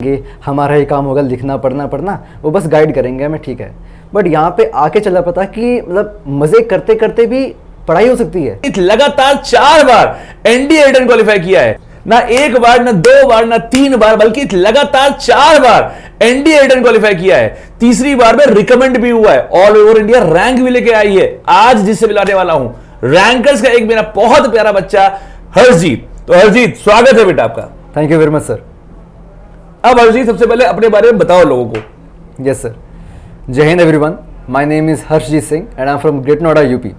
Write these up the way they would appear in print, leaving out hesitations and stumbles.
कि हमारा ही काम होगा लिखना पढ़ना, वो बस गाइड करेंगे हमें, ठीक है। बट यहाँ पे आके चला पता कि मतलब मजे करते करते भी पढ़ाई हो सकती है। लगातार 4 बार एनडीए रिटर्न क्वालिफाई किया है, ना एक बार, ना 2 बार, ना 3 बार, बल्कि लगातार 4 बार एनडीए रिटर्न क्वालिफाई किया है। तीसरी बार में रिकमेंड भी हुआ है, ऑल ओवर इंडिया रैंक भी लेके आई है। आज जिससे मिलाने वाला हूं रैंकर्स का एक मेरा बहुत प्यारा बच्चा हर्षजीत। तो हर्षजीत, स्वागत है बेटा आपका। Thank you very much sir. अब हर्षजीत, सबसे पहले अपने बारे में बताओ लोगों को। Yes sir. Jai Hind everyone, my name is Harshjeet Singh and I am from great Noida UP.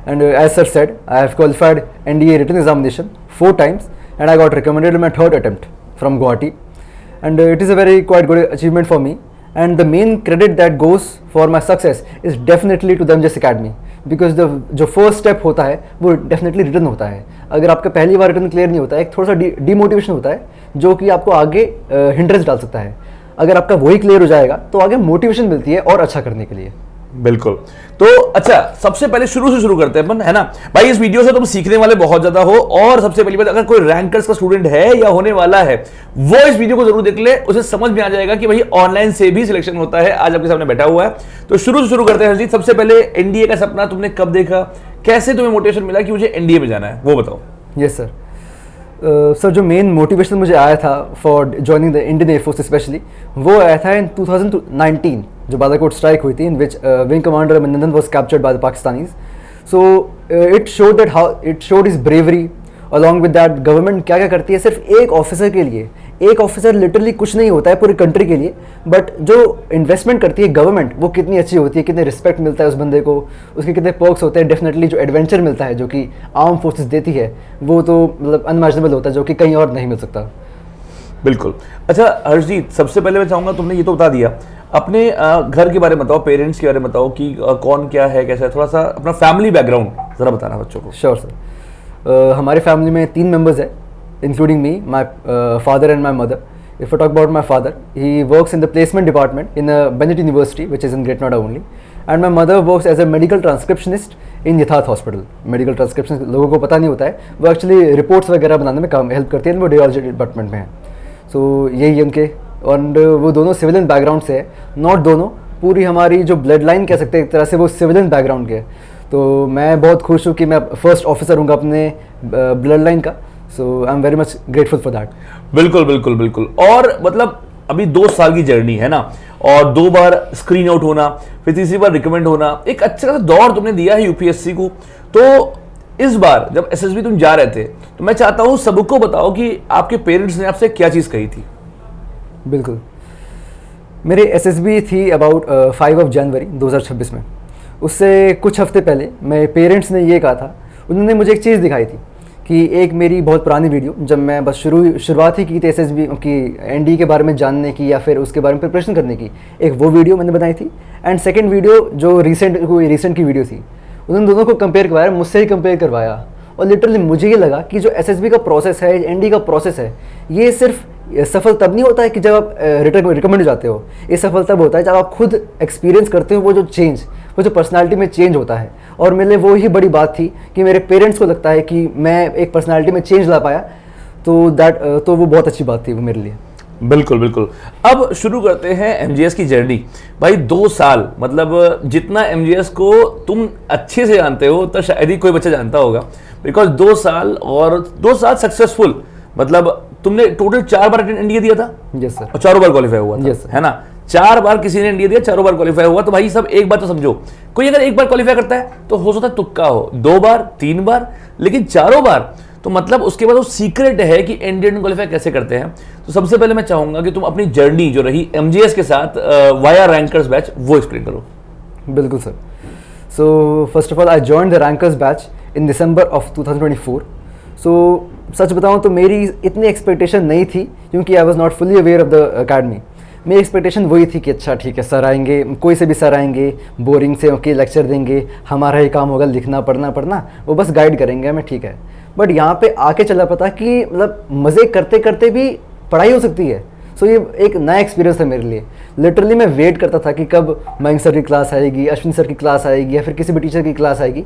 And as sir said, I have qualified NDA written examination 4 times and I got recommended in my 3rd attempt from Guwahati, and it is a very quite good achievement for me, and the main credit that goes for my success is definitely to the MGS Academy, because the जो first step होता है वो definitely written होता है। अगर आपका पहली बार written clear नहीं होता है, एक थोड़ा सा demotivation होता है जो कि आपको आगे hindrance डाल सकता है। अगर आपका वही clear हो जाएगा तो आगे motivation मिलती है और अच्छा करने के लिए। बिल्कुल। तो अच्छा, सबसे पहले शुरू से शुरू करते हैं अपन, है ना भाई। इस वीडियो से तुम सीखने वाले बहुत ज्यादा हो, और सबसे पहली बात, अगर कोई रैंकर्स का स्टूडेंट है या होने वाला है, वो इस वीडियो को जरूर देख ले, उसे समझ में आ जाएगा कि भाई ऑनलाइन से भी सिलेक्शन होता है। आज आपके सामने बैठा हुआ है, तो शुरू से शुरू करते हैं। हर्षजीत, सबसे पहले एनडीए का सपना तुमने कब देखा, कैसे तुम्हें मोटिवेशन मिला कि मुझे एनडीए में जाना है, वो बताओ। Yes sir. सर जो मेन मोटिवेशन मुझे आया था for joining the Indian air force specially, वो आया था इन 2019 जो बालाकोट स्ट्राइक हुई थी, इन विच विंग कमांडर अभिनंदन was captured by the Pakistanis. So it showed his bravery. Along with that government क्या क्या करती है सिर्फ एक ऑफिसर के लिए। एक ऑफिसर लिटरली कुछ नहीं होता है पूरी कंट्री के लिए, बट जो इन्वेस्टमेंट करती है गवर्नमेंट वो कितनी अच्छी होती है, कितने रिस्पेक्ट मिलता है उस बंदे को, उसके कितने पर्क्स होते हैं। डेफिनेटली जो एडवेंचर मिलता है जो कि आर्म फोर्सेस देती है वो तो मतलब अनइमेजिनेबल होता है, जो कि कहीं और नहीं मिल सकता। बिल्कुल। अच्छा हर्षजीत, सबसे पहले मैं चाहूंगा, तुमने ये तो बता दिया, अपने घर के बारे में बताओ, पेरेंट्स के बारे में बताओ कि कौन क्या है, कैसा है, थोड़ा सा अपना फैमिली बैकग्राउंड जरा बताना बच्चों को। Sure sir. हमारे फैमिली में 3 मेंबर्स हैं, including me, my father and my mother. If I talk about my father, he works in the placement department in Bennett University, which is in Great Noida only, and my mother works as a medical transcriptionist in Yatharth Hospital. Medical transcription लोगों को पता नहीं होता है, वो actually reports वगैरह बनाने में काम हेल्प करती है, वो रेडियोलॉजी डिपार्टमेंट में है। सो यही उनके, और वो दोनों सिविलियन बैकग्राउंड से है, नॉट दोनों, पूरी हमारी जो ब्लड लाइन कह सकते हैं एक तरह से वो सिविलियन बैकग्राउंड के है। तो मैं बहुत खुश हूँ कि मैं फर्स्ट ऑफिसर हूँ अपने ब्लड लाइन का। So I am very much grateful for that. बिल्कुल बिल्कुल बिल्कुल। और मतलब अभी 2 साल की जर्नी है ना, और 2 बार स्क्रीन आउट होना, फिर तीसरी बार रिकमेंड होना, एक अच्छा खासा दौर तुमने दिया है यूपीएससी को। तो इस बार जब एसएसबी तुम जा रहे थे, तो मैं चाहता हूं सबको बताओ कि आपके पेरेंट्स ने आपसे क्या चीज कही थी। बिल्कुल। मेरी एसएसबी थी अबाउट 5 जनवरी 2026 में। उससे कुछ हफ्ते पहले मेरे पेरेंट्स ने ये कहा था, उन्होंने मुझे एक चीज़ दिखाई थी कि एक मेरी बहुत पुरानी वीडियो, जब मैं बस शुरुआत ही की थी एसएसबी की एनडी के बारे में जानने की या फिर उसके बारे में प्रिपरेशन करने की, एक वो वीडियो मैंने बनाई थी। एंड सेकंड वीडियो जो रिसेंट की वीडियो थी, उन दोनों को कंपेयर करवाया, मुझसे ही कंपेयर करवाया। और लिटरली मुझे ये लगा कि जो एसएसबी का प्रोसेस है, एनडी का प्रोसेस है, ये सिर्फ सफल तब नहीं होता है कि जब आप रिकमेंड हो जाते हो। ये सफल तब होता है जब आप खुद एक्सपीरियंस करते हो वो जो चेंज, वो जो पर्सनालिटी में चेंज होता है। और मेरे लिए वो ही बड़ी बात थी कि मेरे पेरेंट्स को लगता है कि मैं एक पर्सनालिटी में चेंज ला पाया, तो वो बहुत अच्छी बात थी वो मेरे लिए। बिल्कुल बिल्कुल। अब शुरू करते हैं एमजीएस की जर्नी। भाई 2 साल, मतलब जितना एमजीएस को तुम अच्छे से जानते हो तो शायद ही कोई बच्चा जानता होगा, बिकॉज 2 साल और 2 साल सक्सेसफुल, मतलब तुमने टोटल 4 बार एनडीए दिया था। Yes sir. और 4 बार क्वालिफाई हुआ था। Yes sir. है ना, 4 बार किसी ने एनडीए दिया, 4 बार क्वालिफाई हुआ। तो भाई सब एक बात तो समझो, कोई अगर एक बार क्वालिफाई करता है तो हो सकता है तुक्का हो, 2 बार 3 बार, लेकिन 4 बार तो मतलब उसके बाद वो सीक्रेट है कि एनडीए क्वालिफाई कैसे करते हैं। तो सबसे पहले मैं चाहूंगा कि तुम अपनी जर्नी जो रही एमजीएस के साथ वाया रैंकर्स बैच, वो एक्सप्लेन करो। बिल्कुल sir. So first of all I joined the rankers batch in December of 2024। सो सच बताऊं तो मेरी इतनी एक्सपेक्टेशन नहीं थी, क्योंकि I was not fully aware of the academy. मेरी एक्सपेक्टेशन वही थी कि अच्छा ठीक है, सर आएंगे, कोई से भी सर आएंगे, बोरिंग से ओके लेक्चर देंगे, हमारा ही काम होगा लिखना पढ़ना, वो बस गाइड करेंगे हमें, ठीक है। बट यहाँ पे आके चला पता कि मतलब मज़े करते करते भी पढ़ाई हो सकती है। सो ये एक नया एक्सपीरियंस था मेरे लिए। लिटरली मैं वेट करता था कि कब मयंक सर की क्लास आएगी, अश्विन सर की क्लास आएगी या फिर किसी भी टीचर की क्लास आएगी,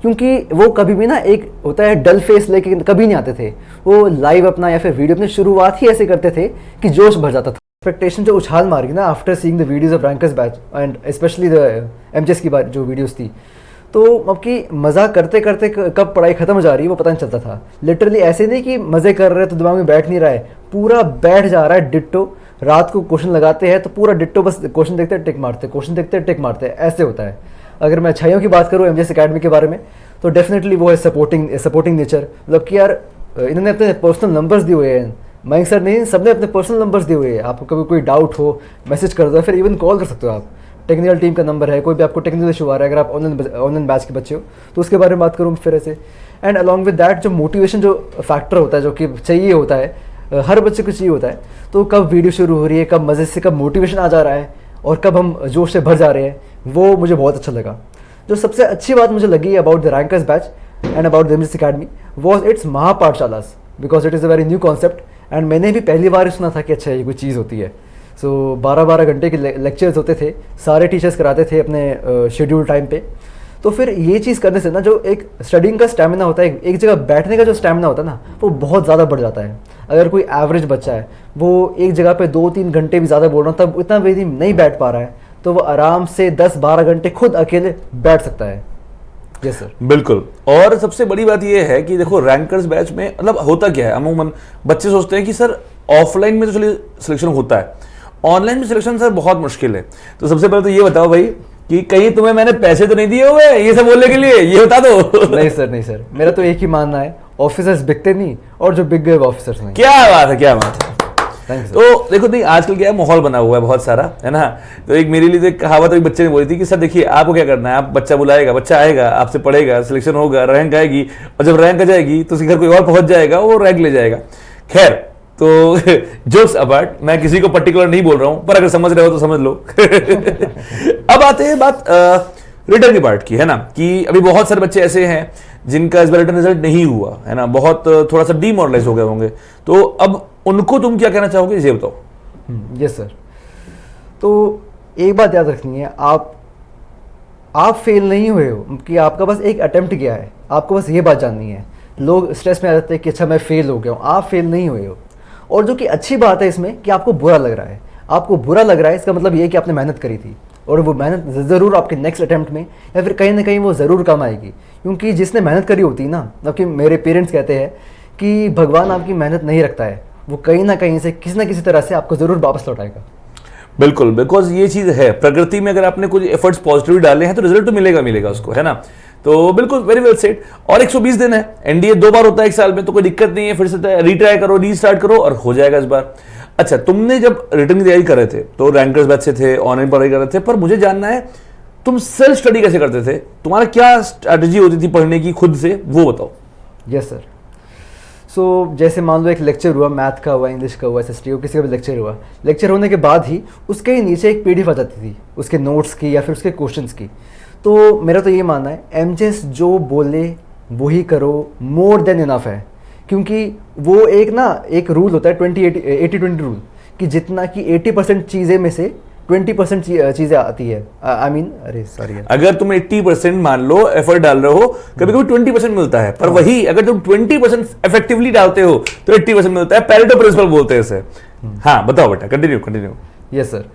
क्योंकि वो कभी भी ना एक होता है डल फेस लेके कभी नहीं आते थे। वो लाइव अपना या फिर वीडियो अपनी शुरुआत ही ऐसे करते थे कि जोश भर जाता था। एक्सपेक्टेशन जो उछाल मारी ना after seeing the videos of rankers batch and specially the MJs की बात जो वीडियोस थी, तो अब कि मज़ा करते करते कब पढ़ाई ख़त्म हो जा रही है वो पता नहीं चलता था। लिटरली ऐसे नहीं कि मज़े कर रहे हैं तो दिमाग में बैठ नहीं रहा है, पूरा बैठ जा रहा है डिट्टो। रात को क्वेश्चन लगाते हैं तो पूरा डिट्टो, बस क्वेश्चन देखते हैं टिक मारते, क्वेश्चन देखते हैं टिक मारते, ऐसे होता है। अगर मैं अच्छाइयों की बात करूँ एमजेस अकेडमी के बारे में तो डेफिनेटली वो है सपोर्टिंग नेचर। मतलब कि यार इन्होंने अपने पर्सनल नंबर्स दिए हुए हैं, मयंक सर नहीं, सबने अपने पर्सनल नंबर्स दिए हुए हैं। आपको कभी कोई डाउट हो मैसेज कर दो, फिर इवन कॉल कर सकते हो आप। टेक्निकल टीम का नंबर है, कोई भी आपको टेक्निकल इशू आ रहा है, अगर आप ऑनलाइन बैच के बच्चे हो तो उसके बारे में बात करूँ फिर ऐसे। एंड अलॉन्ग विद दैट जो मोटिवेशन जो फैक्टर होता है जो कि चाहिए होता है, हर बच्चे को चाहिए होता है, तो कब वीडियो शुरू हो रही है, कब मज़े से, कब मोटिवेशन आ जा रहा है और कब हम जोश से भर जा रहे हैं, वो मुझे बहुत अच्छा लगा। जो सबसे अच्छी बात मुझे लगी about the rankers batch and about the MJs academy was it's महापाठशालास, because it is a very new concept and मैंने भी पहली बार ही सुना था कि अच्छा ये कोई चीज़ होती है। सो 12-12 घंटे के लेक्चर्स होते थे, सारे टीचर्स कराते थे अपने शेड्यूल टाइम पे। तो फिर ये चीज़ करने से ना जो एक स्टडिंग का स्टैमिना होता है, एक जगह बैठने का जो स्टैमिना होता है ना, वो बहुत ज़्यादा बढ़ जाता है। अगर कोई एवरेज बच्चा है वो एक जगह पे 2-3 घंटे भी ज़्यादा बोल रहा हूँ तब इतना भी नहीं बैठ पा रहा है, तो वो आराम से 10-12 घंटे खुद अकेले बैठ सकता है। यस सर, बिल्कुल। और सबसे बड़ी बात यह है कि देखो रैंकर्स बैच में मतलब होता क्या है, अमूमन बच्चे सोचते हैं कि सर ऑफलाइन में तो चलिए सिलेक्शन होता है, ऑनलाइन में सिलेक्शन सर बहुत मुश्किल है। तो सबसे पहले तो ये बताओ भाई कि कहीं तुम्हें मैंने पैसे तो नहीं दिए हुए ये सब बोलने के लिए, ये बता दो। नहीं सर, मेरा तो एक ही मानना है, ऑफिसर्स बिकते नहीं और जो बिक गए वो ऑफिसर्स नहीं। क्या बात है, क्या बात है। तो देखो नहीं, आजकल क्या है, माहौल बना हुआ है बहुत सारा, है ना। तो एक मेरे लिए तो एक कहावत एक बच्चे ने बोली थी कि सर देखिए आपको क्या करना है, आप बच्चा बुलाएगा, बच्चा आएगा, आपसे पढ़ेगा, सिलेक्शन होगा, रैंक आएगी, और जब रैंक आ जाएगी तो उसके घर कोई और पहुंच जाएगा, वो रैंक ले जाएगा। खैर, तो जोक्स अपार्ट, मैं किसी को पर्टिकुलर नहीं बोल रहा हूं, पर अगर समझ रहे हो तो समझ लो। अब आते हैं बात रिटर्न की पार्ट की, है ना, कि अभी बहुत सारे बच्चे ऐसे हैं जिनका इस बार रिटर्न रिजल्ट नहीं हुआ, है ना, बहुत थोड़ा सा डीमोरलाइज हो गए होंगे, तो अब उनको तुम क्या कहना चाहोगे, ये बताओ। यस सर, तो एक बात याद रखनी है, आप फेल नहीं हुए हो कि आपका बस एक अटेम्प्ट गया है, आपको बस ये बात जाननी है। लोग स्ट्रेस में आ जाते हैं कि अच्छा मैं फेल हो गया हूँ, आप फेल नहीं हुए हो। और जो कि अच्छी बात है इसमें कि आपको बुरा लग रहा है, आपको बुरा लग रहा है, इसका मतलब ये है कि आपने मेहनत करी थी और वो मेहनत ज़रूर आपके नेक्स्ट अटेम्प्ट में या फिर कहीं ना कहीं वो ज़रूर काम आएगी, क्योंकि जिसने मेहनत करी होती है ना, मतलब कि मेरे पेरेंट्स कहते हैं कि भगवान आपकी मेहनत नहीं रखता है, वो कहीं ना कहीं से किसी ना किसी तरह से आपको ज़रूर वापस लौटाएगा। बिल्कुल, बिकॉज ये चीज़ है, प्रकृति में अगर आपने कुछ एफर्ट्स पॉजिटिव डाले हैं तो रिजल्ट तो मिलेगा उसको, है ना। तो बिल्कुल वेरी वेल सेड। और 120 दिन है, एनडीए 2 बार होता है एक साल में, तो कोई दिक्कत नहीं है, फिर से रिट्राई करो, रीस्टार्ट करो और हो जाएगा इस बार। अच्छा, तुमने जब रिटर्न की तैयारी कर रहे थे तो रैंकर्स बैच से थे, ऑनलाइन पढ़ाई कर रहे थे, पर मुझे जानना है तुम सेल्फ स्टडी कैसे करते थे, तुम्हारा क्या स्ट्रैटेजी होती थी पढ़ने की खुद से, वो बताओ। यस सर, सो जैसे मान लो एक लेक्चर हुआ, मैथ का हुआ, इंग्लिश का हुआ, SST का, किसी का भी लेक्चर हुआ, लेक्चर होने के बाद ही उसके ही नीचे एक PDF आ जाती थी उसके नोट्स की या फिर उसके क्वेश्चंस की। तो मेरा तो ये मानना है एमजेस जो बोले वही करो, मोर देन इनफ है, क्योंकि वो एक रूल होता है 80-20 रूल, कि जितना कि 80% चीज़ें में से 20% चीज़ें आती है। अरे सॉरी, अगर तुम 80% मान लो एफर्ट डाल रहे हो, कभी कभी 20% मिलता है, पर वही अगर तुम 20% इफेक्टिवली डालते हो तो 80% मिलता है। पैरेटो प्रिंसिपल बोलते हैं इसे। हाँ बताओ बेटा, कंटिन्यू। यस सर,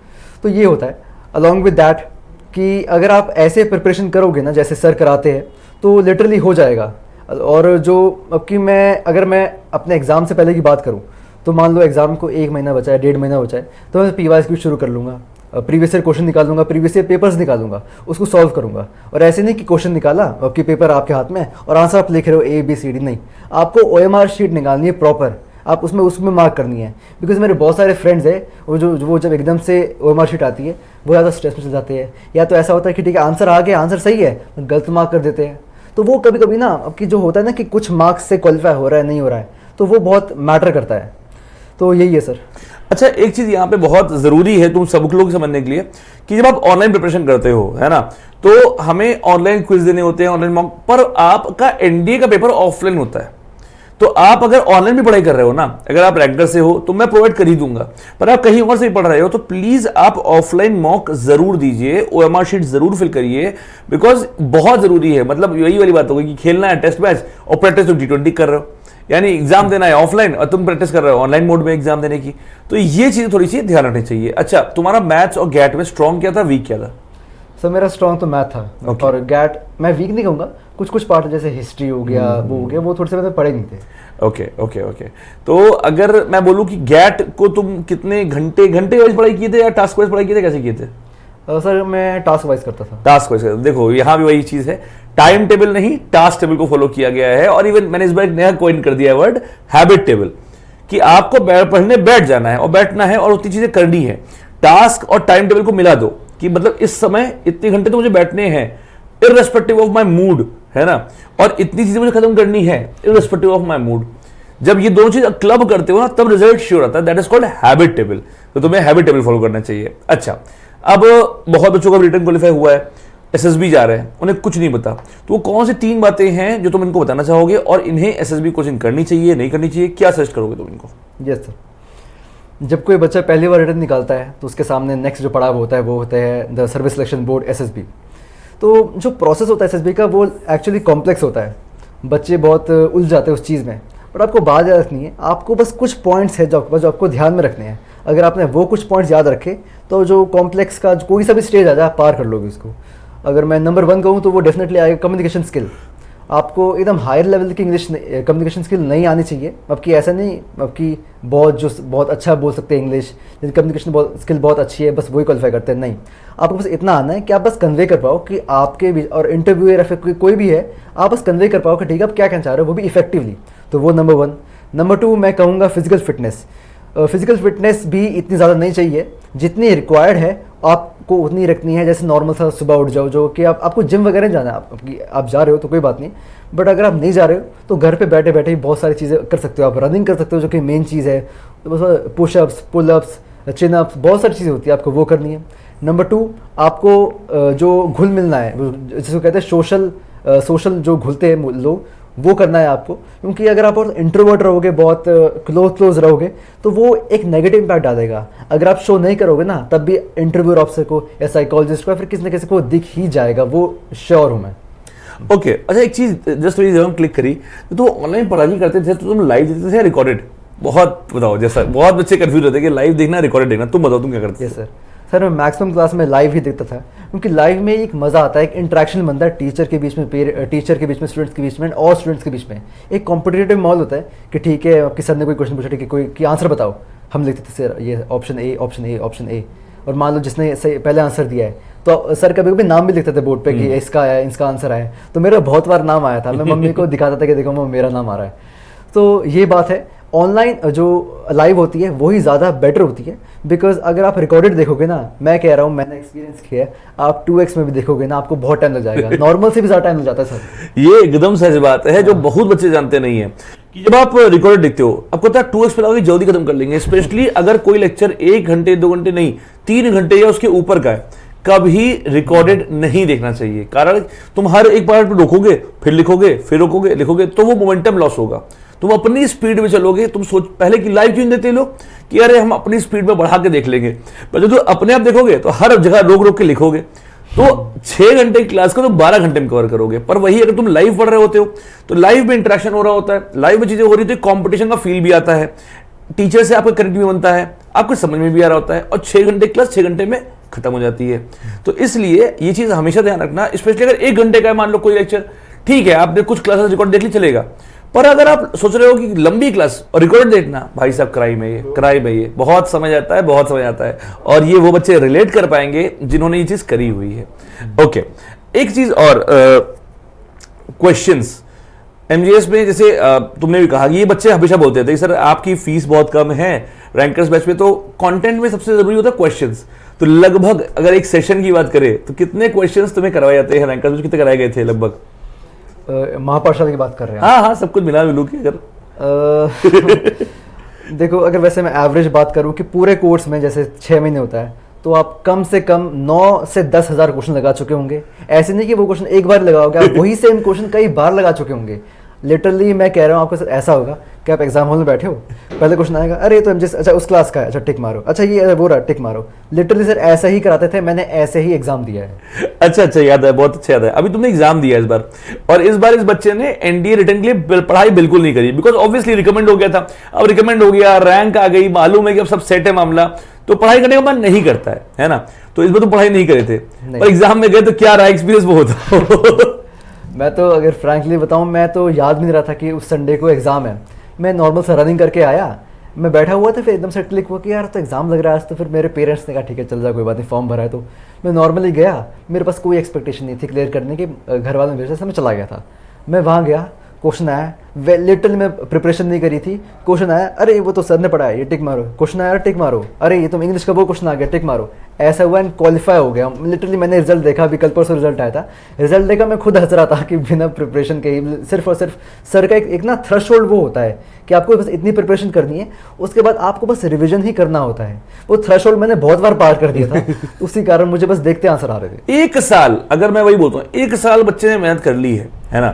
तो ये होता है अलॉन्ग विद दैट कि अगर आप ऐसे प्रिपरेशन करोगे ना जैसे सर कराते हैं तो लिटरली हो जाएगा। और जो अब कि अगर मैं अपने एग्ज़ाम से पहले की बात करूं तो मान लो एग्ज़ाम को 1 महीना बचा है, 1.5 महीना बचा है, तो मैं PYQ शुरू कर लूँगा, प्रीवियस ईयर क्वेश्चन निकालूंगा, प्रीवियस ईयर पेपर्स निकालूंगा, उसको सॉल्व करूंगा। और ऐसे नहीं कि क्वेश्चन निकाला, आपकी पेपर आपके हाथ में और आंसर आप लिख रहे हो ABCD, नहीं, आपको OMR शीट निकालनी है प्रॉपर, आप उसमें मार्क करनी है। बिकॉज मेरे बहुत सारे फ्रेंड्स हैं वो जब एकदम से OMR शीट आती है वो ज़्यादा स्ट्रेस में चल जाते हैं, या तो ऐसा होता है कि ठीक है आंसर आ गया, आंसर सही है, गलत मार्क कर देते हैं। तो वो कभी कभी ना आपकी जो होता है ना कि कुछ मार्क्स से क्वालिफाई हो रहा है नहीं हो रहा है, तो वो बहुत मैटर करता है। तो यही है सर। अच्छा, एक चीज यहाँ पे बहुत जरूरी है तुम सब लोग समझने के लिए कि जब आप ऑनलाइन प्रिपरेशन करते हो, है ना, तो हमें ऑनलाइन क्विज देने होते हैं, ऑनलाइन मॉक, पर आपका एनडीए का पेपर ऑफलाइन होता है। तो आप अगर ऑनलाइन भी पढ़ाई कर रहे हो ना, अगर आप रैंकर से हो तो मैं प्रोवाइड कर ही दूंगा, पर आप कहीं और से भी पढ़ रहे हो तो प्लीज आप ऑफलाइन मॉक जरूर दीजिए, ओएमआर शीट जरूर फिल करिए, बिकॉज बहुत जरूरी है। मतलब यही वाली बात होगी कि खेलना है टेस्ट मैच और प्रैक्टिस तुम T20 कर रहे हो, यानी एग्जाम देना है ऑफलाइन और तुम प्रैक्टिस कर रहे हो ऑनलाइन मोड में एग्जाम देने की, तो ये चीजें थोड़ी सी ध्यान रखनी चाहिए। अच्छा, तुम्हारा मैथ्स और गैट में स्ट्रॉन्ग क्या था, वीक क्या था? सर मेरा स्ट्रॉन्ग तो मैथ था, Okay. और गैट मैं वीक नहीं कहूँगा, कुछ कुछ पार्ट जैसे हिस्ट्री हो गया, वो हो गया, वो थोड़े से मैंने पढ़े नहीं थे। Okay okay okay. तो अगर मैं बोलूं कि गैट को तुम कितने घंटे वाइज पढ़ाई किए थे या टास्क वाइज पढ़ाई किए थे, कैसे किए थे? सर मैं टास्क वाइज करता था। टास्क वाइज, देखो यहां भी वही चीज है, टाइम टेबल नहीं टास्क टेबल को फॉलो किया गया है। और इवन मैंने इस बार एक नया कॉइन कर दिया है वर्ड, हैबिट टेबल, कि आपको पढ़ने बैठ जाना है और बैठना है और उतनी चीजें करनी है। टास्क और टाइम टेबल को मिला दो कि मतलब इस समय इतने घंटे तो मुझे बैठने हैं इररेस्पेक्टिव ऑफ माई मूड, है ना, और इतनी चीजें मुझे खत्म करनी है इररेस्पेक्टिव ऑफ माई मूड। जब ये दोनों चीज क्लब करते हो ना तब रिजल्ट श्योर आता है, that is called habit table. तो तुम्हें हैबिट टेबल फॉलो करना चाहिए। अच्छा, अब बहुत बच्चों का रिटर्न क्वालिफाई हुआ है, एसएसबी जा रहे हैं, उन्हें कुछ नहीं पता, तो वो कौन सी 3 बातें हैं जो तुम इनको बताना चाहोगे, और इन्हें एसएसबी कोचिंग करनी चाहिए नहीं करनी चाहिए, क्या सजेस्ट करोगे तुम इनको? यस सर, जब कोई बच्चा पहली बार रिटर्न निकालता है तो उसके सामने नेक्स्ट जो पड़ाव होता है वो होता है the service selection board SSB. तो जो प्रोसेस होता है एसएसबी का वो एक्चुअली कॉम्प्लेक्स होता है, बच्चे बहुत उलझ जाते हैं उस चीज़ में, बट आपको बात याद रखनी है, आपको बस कुछ पॉइंट्स है जो आपको ध्यान में रखने हैं। अगर आपने वो कुछ पॉइंट्स याद रखे तो जो कॉम्प्लेक्स का कोई सा भी स्टेज आ जाए आप पार कर लोगे उसको। अगर मैं नंबर 1 कहूँ तो वो डेफिनेटली आएगा कम्युनिकेशन स्किल। आपको एकदम हायर लेवल की इंग्लिश कम्युनिकेशन स्किल नहीं आनी चाहिए, आपकी ऐसा नहीं आपकी बहुत अच्छा बोल सकते हैं इंग्लिश, जिनकी कम्युनिकेशन स्किल बहुत अच्छी है बस वही क्वालिफाई करते हैं, नहीं। आपको बस इतना आना है कि आप बस कन्वे कर पाओ कि आपके भी, और इंटरव्यूअर या फिर कोई भी है, आप बस कन्वे कर पाओ कि ठीक है आप क्या कहना चाह रहे हो, वो भी इफेक्टिवली। तो वो नंबर 1। नंबर 2 मैं कहूँगा फिजिकल फिटनेस। फिजिकल फिटनेस भी इतनी ज़्यादा नहीं चाहिए, जितनी रिक्वायर्ड है आपको उतनी रखनी है। जैसे नॉर्मल सा सुबह उठ जाओ, जो कि आपको जिम वगैरह जाना है, आप जा रहे हो तो कोई बात नहीं, बट अगर आप नहीं जा रहे हो तो घर पे बैठे बैठे ही बहुत सारी चीज़ें कर सकते हो। आप रनिंग कर सकते हो जो कि मेन चीज़ है, तो बस पुशअप्स, पुलअप्स, चिन अप्स, बहुत सारी चीज़ें होती है, आपको वो करनी है। नंबर 2 आपको जो घुल मिलना है, जिसको कहते हैं सोशल जो घुलते हैं लोग, वो करना है आपको। क्योंकि अगर आप इंट्रोवर्ट रहोगे, बहुत क्लोज रहोगे, तो वो एक नेगेटिव इम्पैक्ट डालेगा। अगर आप शो नहीं करोगे ना, तब भी इंटरव्यूअर ऑफिसर को या साइकोलॉजिस्ट को या फिर किसी न किसी को दिख ही जाएगा, वो श्योर हूँ मैं। ओके अच्छा, एक चीज जस्ट जब हम क्लिक करी तो ऑनलाइन पढ़ाई करते थे तो तुम लाइव देते थे या रिकॉर्डेड? बहुत बताओ, जैसा बहुत बच्चे कंफ्यूज होते हैं कि लाइव देखना रिकॉर्डेड देखना, तुम बताओ तुम क्या करते थे? सर मैं मैक्सिमम क्लास में लाइव ही देखता था, क्योंकि लाइव में एक मज़ा आता है, एक इंटरेक्शन बनता है टीचर के बीच में, टीचर के बीच में, स्टूडेंट्स के बीच में, और स्टूडेंट्स के बीच में एक कॉम्पिटिटिव माहौल होता है कि ठीक है आपके सर ने कोई क्वेश्चन पूछा, ठीक है कोई आंसर बताओ, हम लिखते थे सर ये option A option A option A, और मान लो जिसने सही पहले आंसर दिया है तो सर कभी कभी नाम भी लिखते थे बोर्ड पे कि इसका आया, इसका आंसर आया। तो मेरा बहुत बार नाम आया था, मैं मम्मी को दिखाता था कि देखो मम्मी मेरा नाम आ रहा है। तो ये बात है, ऑनलाइन जो लाइव होती है वही ज़्यादा बेटर होती है, बिकॉज अगर आप रिकॉर्डेड देखोगे ना, मैं कह रहा हूँ मैंने एक्सपीरियंस किया है, आप 2x में भी देखोगे ना आपको बहुत टाइम लग जाएगा, नॉर्मल से भी ज़्यादा टाइम लग जाता है सर। ये एकदम सच बात है जो बहुत बच्चे जानते नहीं है कि जब आप रिकॉर्डेड देखते हो आपको पता है 2x पे लगाओगे जल्दी खत्म कर लेंगे, स्पेशली अगर कोई लेक्चर 1 घंटे 2 घंटे नहीं 3 घंटे या उसके ऊपर का है, कभी रिकॉर्डेड नहीं देखना चाहिए। कारण तुम हर एक पार्ट पे रोकोगे, फिर लिखोगे, फिर रोकोगे, लिखोगे, तो वो मोमेंटम लॉस होगा। तुम अपनी स्पीड में चलोगे, तुम सोच पहले कि लाइव क्यों देते लोग कि अरे हम अपनी स्पीड में बढ़ा के देख लेंगे, पर जब तुम अपने आप देखोगे तो हर जगह रोक रोक के लिखोगे, तो 6 घंटे की क्लास को तुम 12 घंटे में कवर करोगे। पर वही अगर तुम लाइव पढ़ रहे होते हो तो लाइव में इंटरेक्शन हो रहा होता है, लाइव में चीजें हो रही होती है, कॉम्पिटिशन का फील भी आता है, टीचर से आपका कनेक्ट भी बनता है, आपको समझ में भी आ रहा होता है, और 6 घंटे क्लास 6 घंटे में खत्म हो जाती है। तो इसलिए ये चीज हमेशा ध्यान रखना, स्पेशली अगर 1 घंटे का है, मान लो कोई लेक्चर, ठीक है आपने कुछ क्लासेस रिकॉर्ड देख ली चलेगा, पर अगर आप सोच रहे हो कि लंबी क्लास और रिकॉर्ड देखना, भाई साहब क्राइम है ये बहुत समझ आता है, बहुत समझ आता है, और ये वो बच्चे रिलेट कर पाएंगे जिन्होंने ये चीज करी हुई है। ओके, एक चीज और, क्वेश्चंस एमजीएस में जैसे तुमने भी कहा कि ये बच्चे हमेशा बोलते थे सर आपकी फीस बहुत कम है रैंकर्स बैच में, तो कंटेंट में सबसे जरूरी होता है क्वेश्चंस। तो लगभग अगर एक सेशन की बात करें तो कितने क्वेश्चंस तुम्हें करवाए जाते हैं रैंकर्स में, कितने कराए गए थे लगभग? महापाठशाला की बात कर रहे हैं? हाँ, सब कुछ मिला मिलू की अगर देखो, अगर वैसे मैं एवरेज बात करूं कि पूरे कोर्स में जैसे 6 महीने होता है, तो आप कम से कम 9 से 10 हज़ार क्वेश्चन लगा चुके होंगे। ऐसे नहीं कि वो क्वेश्चन एक बार लगाओगे, आप वही सेम क्वेश्चन कई बार लगा चुके होंगे। लिटरली मैं कह रहा हूँ आपके साथ ऐसा होगा कि आप एग्जाम हॉल में बैठे हो, पहले क्वेश्चन आएगा, अरे ये तो एमजे, अच्छा उस क्लास का है, अच्छा टिक मारो, अच्छा ये वो रहा टिक मारो। लिटरली सर ऐसा ही कराते थे, मैंने ऐसे ही एग्जाम दिया है। अच्छा, याद है, बहुत अच्छा याद है। अभी तुमने एग्जाम दिया इस बार, और इस बार इस बच्चे ने एनडीए रिटर्न के लिए पढ़ाई बिल्कुल नहीं करी, बिकॉज ऑब्वियसली रिकमेंड हो गया था। अब रिकमेंड हो गया, रैंक आ गई, मालूम है कि अब सब सेट है मामला, तो पढ़ाई करने का मन नहीं करता है ना। तो इस बार तो पढ़ाई नहीं करे थे, पर एग्जाम में गए तो क्या रहा एक्सपीरियंस वो होता। मैं तो अगर फ्रैंकली बताऊं, मैं तो याद भी नहीं रहा था कि उस संडे को एग्ज़ाम है। मैं नॉर्मल सा रनिंग करके आया, मैं बैठा हुआ था, फिर एकदम से क्लिक हुआ कि यार तो एग्ज़ाम लग रहा है आज। तो फिर मेरे पेरेंट्स ने कहा ठीक है चल जा, कोई बात नहीं, फॉर्म भरा है। तो मैं नॉर्मली गया, मेरे पास कोई एक्सपेक्टेशन नहीं थी क्लियर करने की, घर वालों ने भेजा था, मैं चला गया था। मैं वहाँ गया, क्वेश्चन आया, लिटरली मैं प्रिपरेशन नहीं करी थी, क्वेश्चन आया, अरे वो तो सर ने पढ़ाया, ये टिक मारो, क्वेश्चन आया टिक मारो, अरे ये तो इंग्लिश का वो क्वेश्चन आ गया टिक मारो। ऐसा हुआ एंड क्वालिफाई हो गया। लिटरली मैंने रिजल्ट देखा, अभी कल परसों रिजल्ट आया था, रिजल्ट देखा, मैं खुद हंस रहा था कि बिना प्रिपरेशन के ही सिर्फ और सिर्फ सर का एक ना थ्रेशोल्ड वो होता है कि आपको बस इतनी प्रिपरेशन करनी है, उसके बाद आपको बस रिविजन ही करना होता है। वो थ्रेशोल्ड मैंने बहुत बार पार कर दिया था, तो उसी कारण मुझे बस देखते आंसर आ रहे थे। 1 साल, अगर मैं वही बोलता हूँ, 1 साल बच्चे ने मेहनत कर ली है ना,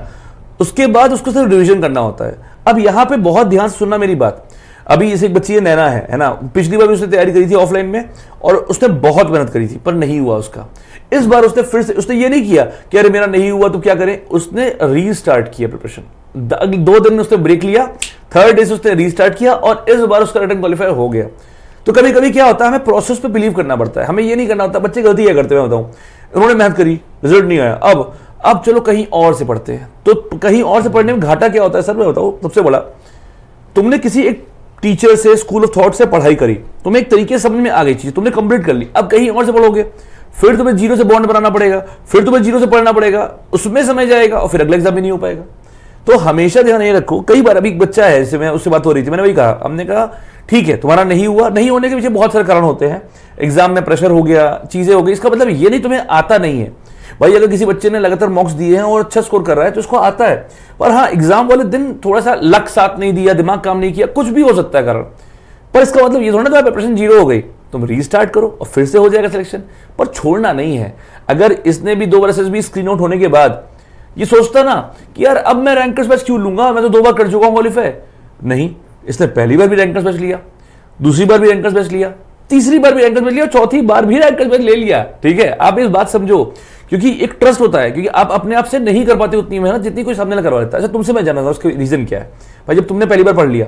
उसके बाद उसको सिर्फ रिवीजन करना होता है। अब यहां पे बहुत ध्यान से सुनना मेरी बात। अभी जैसे एक बच्ची नैना है ना, पिछली बार भी उसने तैयारी करी थी ऑफलाइन में, और उसने बहुत मेहनत करी थी, पर नहीं हुआ उसका। इस बार उसने फिर से, उसने ये नहीं किया कि अरे मेरा नहीं हुआ तो क्या करें, उसने रीस्टार्ट किया प्रिपरेशन। 2 दिन उसने ब्रेक लिया, 3rd डे से उसने रीस्टार्ट किया, और इस बार उसका रिटर्न क्वालिफाई हो गया। तो कभी कभी क्या होता है, हमें प्रोसेस पे बिलीव करना पड़ता है, हमें ये नहीं करना होता। बच्चे गलती क्या करते हैं बताऊं, उन्होंने मेहनत करी, रिजल्ट नहीं आया, अब चलो कहीं और से पढ़ते हैं। तो कहीं और से पढ़ने में घाटा क्या होता है सर, मैं बताऊं सबसे बड़ा, तुमने किसी एक टीचर से, स्कूल ऑफ थॉट से पढ़ाई करी, तुम्हें एक तरीके से समझ में आ गई चीज, तुमने कंप्लीट कर ली, अब कहीं और से पढ़ोगे, फिर तुम्हें जीरो से बॉन्ड बनाना पड़ेगा, फिर तुम्हें जीरो से पढ़ना पड़ेगा, उसमें समय जाएगा, और फिर अगला एग्जाम भी नहीं हो पाएगा। तो हमेशा ध्यान ये रखो। कई बार अभी एक बच्चा है, जैसे मैं उससे बात हो रही थी, मैंने वही कहा, हमने कहा ठीक है तुम्हारा नहीं हुआ, नहीं होने के पीछे बहुत सारे कारण होते हैं, एग्जाम में प्रेशर हो गया, चीजें हो गई, इसका मतलब ये नहीं तुम्हें आता नहीं है। भाई अगर किसी बच्चे ने लगातार मॉक्स दिए हैं और अच्छा स्कोर कर रहा है तो उसको आता है, पर हाँ एग्जाम वाले दिन थोड़ा सा लक साथ नहीं दिया, दिमाग काम नहीं किया, कुछ भी हो सकता है कारण। पर इसका मतलब ये थोड़ा ना प्रिपरेशन जीरो हो गई, तुम रीस्टार्ट करो और फिर से हो जाएगा सिलेक्शन, पर छोड़ना नहीं है। अगर इसने भी 2 बार एसएसबी स्क्रीन आउट होने के बाद ये सोचता ना कि यार अब मैं रैंकर्स बैच क्यों लूंगा, मैं तो 2 बार कर चुका हूं क्वालिफाई, नहीं, इसने पहली बार भी रैंकर्स बैच लिया, दूसरी बार भी रैंकर्स बैच लिया, तीसरी बार भी रैंकर्स बैच लिया, चौथी बार भी रैंकर्स बैच ले लिया। ठीक है, आप इस बात समझो, क्योंकि एक ट्रस्ट होता है, क्योंकि आप अपने आप से नहीं कर पाते उतनी मेहनत जितनी कोई सामने ना करवा लेता है। अच्छा तुमसे मैं जानना था उसका रीजन क्या है भाई, जब तुमने पहली बार पढ़ लिया,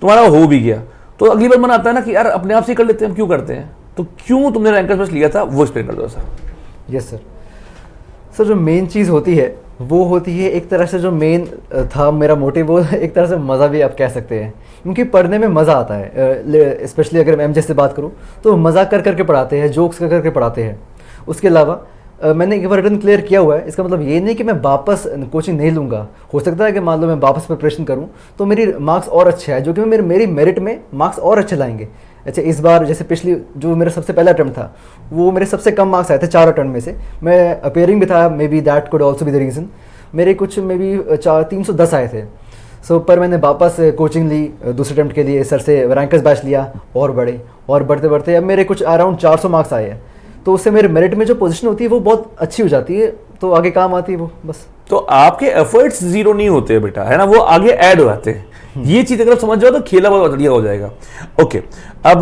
तुम्हारा हो भी गया, तो अगली बार मन आता है ना कि यार अपने आप से कर लेते हैं, हम क्यों करते हैं, तो क्यों तुमने रैंकर्स बैच लिया था, वो एक्सप्लेन कर दो सर। यस सर, जो मेन चीज़ होती है वो होती है, एक तरह से जो मेन था मेरा मोटिव, वो एक तरह से मज़ा भी आप कह सकते हैं, क्योंकि पढ़ने में मज़ा आता है। स्पेशली अगर मैं एमजे से बात करूँ तो मजाक कर करके पढ़ाते हैं, जोक्स कर करके पढ़ाते हैं। उसके अलावा मैंने एक बार रिटर्न क्लियर किया हुआ है, इसका मतलब ये नहीं कि मैं वापस कोचिंग नहीं लूँगा। हो सकता है कि मान लो मैं वापस प्रिपरेशन करूँ तो मेरी मार्क्स और अच्छे आए, जो कि मेरी मेरिट में मार्क्स और अच्छे लाएंगे। अच्छा इस बार जैसे पिछली जो मेरा सबसे पहला अटैम्प्ट था, वो मेरे सबसे कम मार्क्स आए थे 4 अटैम्प्ट में से, मैं अपेयरिंग भी था, may be that could also be the reason. मेरे कुछ मे बी 310 आए थे। पर मैंने वापस कोचिंग ली दूसरे अटैम्प्ट के लिए, सर से रैंकर्स बैच लिया, और बढ़े, और बढ़ते बढ़ते अब मेरे कुछ अराउंड 400 मार्क्स आए हैं। तो उससे मेरे मेरिट में जो पोजीशन होती है वो बहुत अच्छी हो जाती है, तो आगे काम आती है वो बस। तो आपके एफर्ट्स जीरो नहीं होते बेटा, है ना, वो आगे ऐड हो जाते हैं। ये चीज अगर आप समझ जाओ तो खेला बहुत बढ़िया हो जाएगा। ओके, अब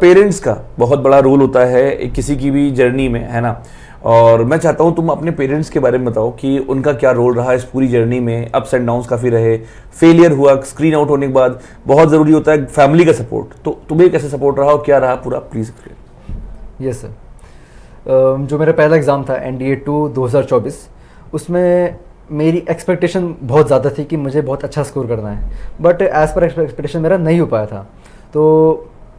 पेरेंट्स का बहुत बड़ा रोल होता है किसी की भी जर्नी में, है ना, और मैं चाहता हूं तुम अपने पेरेंट्स के बारे में बताओ कि उनका क्या रोल रहा इस पूरी जर्नी में। अप्स एंड डाउन्स काफ़ी रहे, फेलियर हुआ स्क्रीन आउट होने के बाद, बहुत ज़रूरी होता है फैमिली का सपोर्ट, तो तुम्हें कैसे सपोर्ट रहा और क्या रहा पूरा, प्लीज़ एक्सप्लेन। यस सर, जो मेरा पहला एग्ज़ाम था NDA 2 2024, उसमें मेरी एक्सपेक्टेशन बहुत ज़्यादा थी कि मुझे बहुत अच्छा स्कोर करना है, बट एज़ पर एक्सपेक्टेशन मेरा नहीं हो पाया था। तो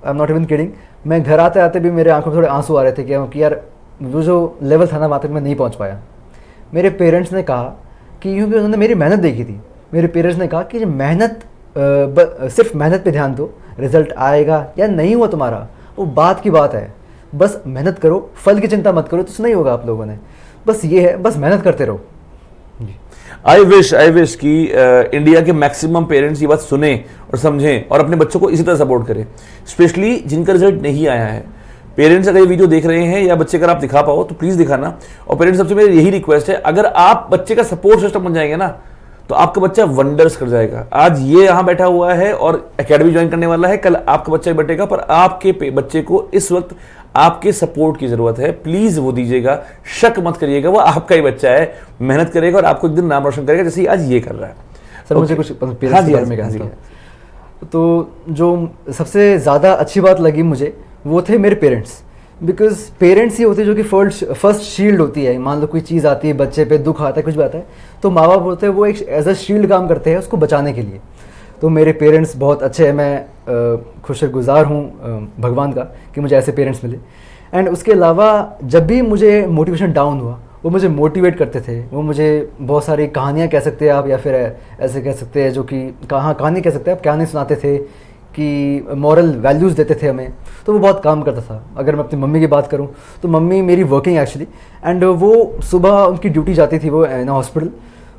I am not even kidding, मैं घर आते आते भी मेरे आंखों में थोड़े आंसू आ रहे थे कि यार वो जो लेवल था ना वहाँ तक मैं नहीं पहुँच पाया। मेरे पेरेंट्स ने कहा कि क्योंकि उन्होंने मेरी मेहनत देखी थी, मेरे पेरेंट्स ने कहा कि मेहनत सिर्फ मेहनत पे ध्यान दो, रिजल्ट आएगा या नहीं हुआ तुम्हारा वो बात की बात है, बस मेहनत करो, फल की चिंता मत करो, तो नहीं होगा आप लोगों ने, बस ये है, बस मेहनत करते रहो। आई विश कि इंडिया के मैक्सिमम पेरेंट्स ये बात सुने और समझें और अपने बच्चों को इसी तरह सपोर्ट करें, स्पेशली जिनका रिजल्ट नहीं आया है। पेरेंट्स अगर ये वीडियो देख रहे हैं या बच्चे अगर आप दिखा पाओ तो प्लीज़ दिखाना। और पेरेंट्स सबसे मेरी यही रिक्वेस्ट है, अगर आप बच्चे का सपोर्ट सिस्टम बन जाएंगे ना तो आपका बच्चा वंडर्स कर जाएगा। आज ये यहाँ बैठा हुआ है और एकेडमी ज्वाइन करने वाला है, कल आपका बच्चा बैठेगा, पर आपके बच्चे को इस वक्त आपके सपोर्ट की जरूरत है। प्लीज वो दीजिएगा, शक मत करिएगा, वो आपका ही बच्चा है, मेहनत करेगा और आपको एक दिन नाम रोशन करेगा, जैसे आज ये कर रहा है। सर मुझे कुछ पेरेंट्स के बारे में कहना था। तो जो सबसे ज़्यादा अच्छी बात लगी मुझे वो थे मेरे पेरेंट्स, बिकॉज पेरेंट्स ही होते हैं जो कि फर्स्ट शील्ड होती है। मान लो कोई चीज़ आती है, बच्चे पे दुख आता है, कुछ भी आता है, तो माँ बाप होते हैं वो एक एज अ शील्ड काम करते हैं उसको बचाने के लिए। तो मेरे पेरेंट्स बहुत अच्छे हैं, मैं खुशगुजार हूँ भगवान का कि मुझे ऐसे पेरेंट्स मिले। एंड उसके अलावा जब भी मुझे मोटिवेशन डाउन हुआ वो मुझे मोटिवेट करते थे, वो मुझे बहुत सारी कहानियाँ कह सकते हैं आप, या फिर ऐसे कह सकते हैं जो कि कहानी कह सकते हैं आप, कहानी सुनाते थे कि मॉरल वैल्यूज़ देते थे हमें, तो वो बहुत काम करता था। अगर मैं अपनी मम्मी की बात करूँ तो मम्मी मेरी वर्किंग एक्चुअली, एंड वो सुबह उनकी ड्यूटी जाती थी वो इन हॉस्पिटल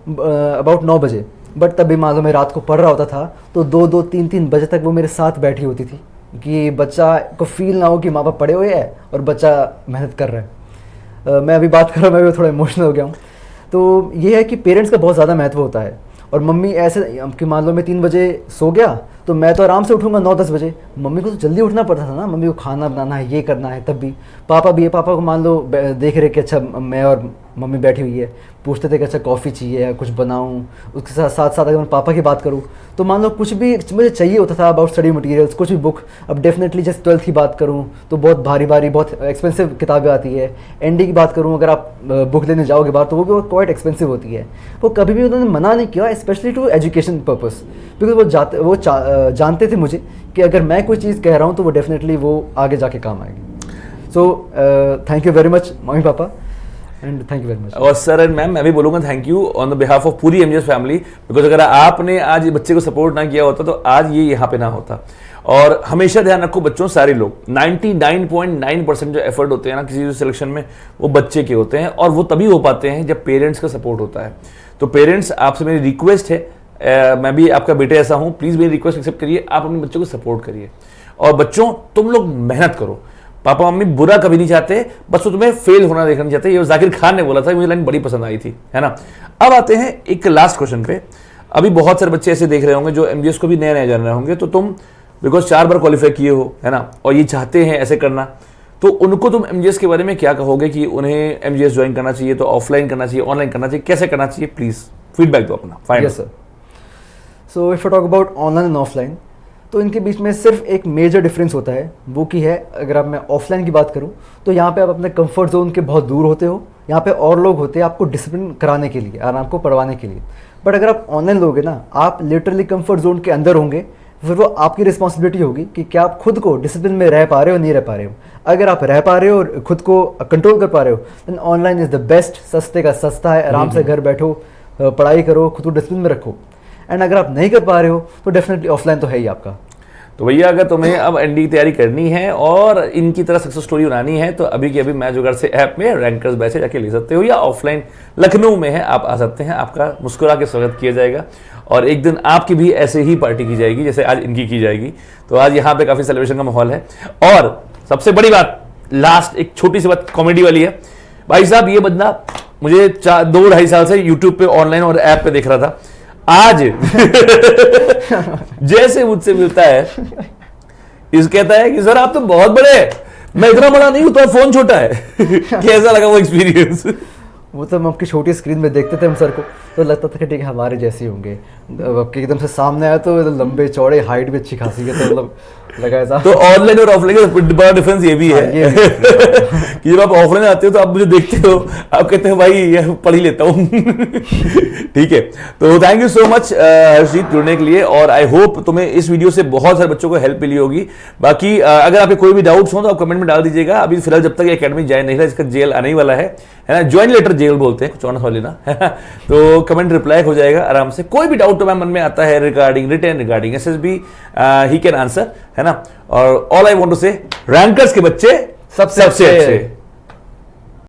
अबाउट 9 बजे, बट तब भी मान लो मैं रात को पढ़ रहा होता था तो 2-2, 3-3 बजे तक वो मेरे साथ बैठी होती थी कि बच्चा को फील ना हो कि माँ बाप पढ़े हुए हैं और बच्चा मेहनत कर रहा है। मैं अभी बात कर रहा हूँ, मैं भी थोड़ा इमोशनल हो गया हूँ। तो ये है कि पेरेंट्स का बहुत ज़्यादा महत्व होता है। और मम्मी ऐसे कि मान लो मैं 3 बजे सो गया तो मैं तो आराम से उठूँगा 9-10 बजे, मम्मी को तो जल्दी उठना पड़ता था ना, मम्मी को खाना बनाना है, ये करना है। तब भी पापा भी है, पापा को मान लो देख रहे कि अच्छा मैं और मम्मी बैठी हुई है, पूछते थे कि अच्छा कॉफ़ी चाहिए या कुछ बनाऊँ। उसके साथ साथ अगर मैं पापा की बात करूँ तो मान लो कुछ भी मुझे चाहिए होता था अबाउट स्टडी मटेरियल्स, कुछ भी बुक। अब डेफिनेटली जैसे 12th की बात करूँ तो बहुत भारी बहुत एक्सपेंसिव किताबें आती है। एनडी की बात करूँ, अगर आप बुक लेने जाओगे बाहर तो वो भी क्वाइट एक्सपेंसिव होती है। वो कभी भी उन्होंने मना नहीं किया, specially to education purpose, because वो जानते थे मुझे कि अगर मैं कोई चीज़ कह रहा हूँ तो वो डेफिनेटली वो आगे जाके काम आएगी। So thank you very much mummy papa, and thank you very much. और सर एंड मैम, मैं भी बोलूंगा thank you on the behalf of पूरी एमजीएस फैमिली, बिकॉज अगर आपने आज बच्चे को सपोर्ट ना किया होता तो आज ये यहाँ पे ना होता। और हमेशा ध्यान रखो बच्चों, सारे लोग 99.9% जो एफर्ट होते हैं ना किसी सिलेक्शन में वो बच्चे के होते हैं, और वो तभी हो पाते हैं जब पेरेंट्स का सपोर्ट होता है। तो पेरेंट्स, आपसे मेरी रिक्वेस्ट है, मैं भी आपका बेटे ऐसा हूं, प्लीज मेरी रिक्वेस्ट एक्सेप्ट करिए, आप अपने बच्चों को सपोर्ट करिए। और बच्चों तुम लोग मेहनत करो, पापा मम्मी बुरा कभी नहीं चाहते, बस वो तुम्हें फेल होना देखना नहीं चाहते। ये जाकिर खान ने बोला था, मुझे लाइन बड़ी पसंद आई थी, है ना। अब आते हैं एक लास्ट क्वेश्चन पे। अभी बहुत सारे बच्चे ऐसे देख रहे होंगे जो एमजीएस को भी नया नया जान रहे होंगे, तो तुम बिकॉज 4 बार क्वालिफाई किए हो, है ना, और ये चाहते हैं ऐसे करना, तो उनको तुम एमजीएस के बारे में क्या कहोगे कि उन्हें एमजीएस ज्वाइन करना चाहिए तो ऑफलाइन करना चाहिए, ऑनलाइन करना चाहिए, कैसे करना चाहिए? प्लीज फीडबैक दो अपना। Fine sir. So if you talk about online and offline, तो इनके बीच में सिर्फ एक मेजर डिफरेंस होता है, वो की है अगर आप मैं ऑफलाइन की बात करूं तो यहाँ पे आप अपने कंफर्ट जोन के बहुत दूर होते हो, यहाँ पे और लोग होते हैं आपको डिसिप्लिन कराने के लिए और आपको पढ़वाने के लिए। बट अगर आप ऑनलाइन लोगे ना, आप लिटरली कंफर्ट जोन के अंदर होंगे, फिर वो आपकी रिस्पॉन्सिबिलिटी होगी कि क्या आप खुद को डिसिप्लिन में रह पा रहे हो नहीं रह पा रहे हो। अगर आप रह पा रहे हो और खुद को कंट्रोल कर पा रहे हो, then online is the best. सस्ते का सस्ता है, आराम से घर बैठो, पढ़ाई करो, खुद को डिसिप्लिन में रखो। एंड अगर आप नहीं कर पा रहे हो तो डेफिनेटली ऑफलाइन तो है ही आपका। तो भैया अगर तुम्हें अब एनडी की तैयारी करनी है और इनकी तरह सक्सेस स्टोरी बनानी है तो अभी की अभी मैं जुगाड़ से ऐप में रैंकर्स बैच जाके ले सकते हो, या ऑफलाइन लखनऊ में है आप आ सकते हैं, आपका मुस्कुरा के स्वागत किया जाएगा और एक दिन आपकी भी ऐसे ही पार्टी की जाएगी जैसे आज इनकी की जाएगी। तो आज यहाँ पे काफी सेलिब्रेशन का माहौल है। और सबसे बड़ी बात, लास्ट एक छोटी सी बात कॉमेडी वाली है। भाई साहब ये बंदा मुझे 2-2.5 साल से यूट्यूब पे ऑनलाइन और ऐप पे देख रहा था, आज जैसे मुझसे मिलता है इस कहता है कि सर आप तो बहुत बड़े हैं, मैं इतना बड़ा नहीं हूं, तो फोन छोटा है। कैसा लगा वो एक्सपीरियंस? वो तो हम आपकी छोटी स्क्रीन में देखते थे हम सर को, तो लगता था कि ठीक है हमारे जैसे ही होंगे। आपके एकदम से सामने आया तो लंबे चौड़े, हाइट भी अच्छी खासी है, तो मतलब लगा ऐसा। तो ऑनलाइन और ऑफलाइन का बड़ा डिफरेंस ये भी है कि जब आप ऑफलाइन आते हो तो आप मुझे देखते हो, आप कहते हो भाई ये पढ़ ही लेता हूँ। ठीक है, तो thank you so much Harshjeet जुड़ने के लिए, और आई होप तुम्हें इस वीडियो से बहुत सारे बच्चों को हेल्प मिली होगी। बाकी अगर आपके कोई भी डाउट्स हो तो आप कमेंट में डाल दीजिएगा। अभी फिलहाल जब तक ये अकेडमी ज्वाइन नहीं रहा, इसका जेल आने ही वाला है ना, ज्वाइन लेटर जेल बोलते हैं, कुछ और ना लेना। तो कमेंट रिप्लाई हो जाएगा आराम से। कोई भी डाउट तो मन में आता है regarding return, regarding SSB, he can answer, है ना। और ऑल आई वांट टू से, रैंकर्स के बच्चे सबसे अच्छे।